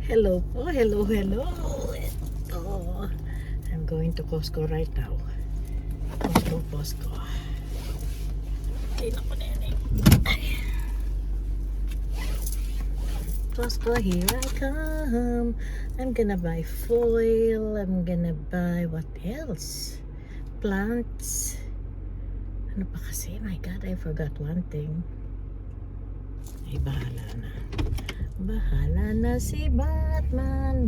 Hello po, hello. Oh, I'm going to Costco right now. Costco. Ay, naku, nene. Costco, here I come. I'm gonna buy foil. I'm gonna buy what else? Plants. Ano pa kasi? My God, I forgot one thing. Ay, bahala na. Bahala na si Batman.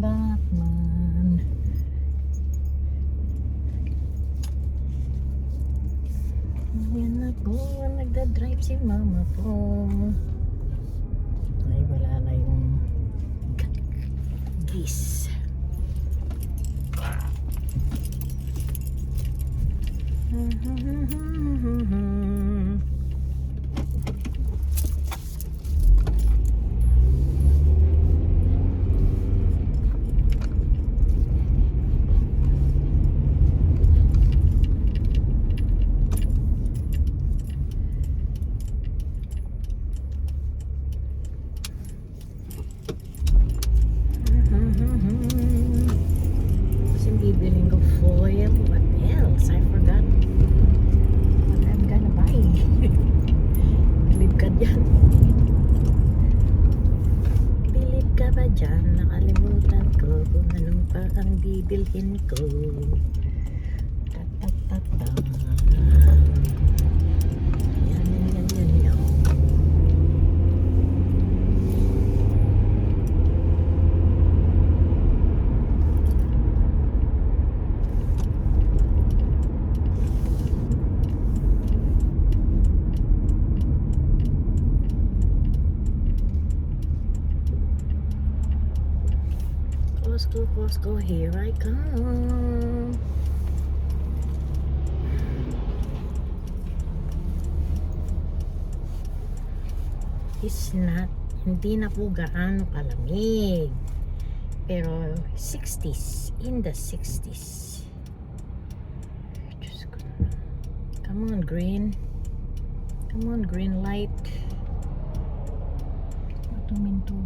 Yan na po, nagda-drive si mama po. Ay, wala na yung geese. Kasi bibiling ko foil. What else? I forgot what I'm gonna buy. Bilib ka dyan. Bilib ka ba dyan? Nakalimutan ko kung anong pa ang bibilhin ko. Ta-ta-ta-ta. Yan. Costco, here I come. It's not, hindi na po gaano kalamig. Pero 60s, in the 60s. Diyos ko. Come on, green. Come on, green light. Matuminto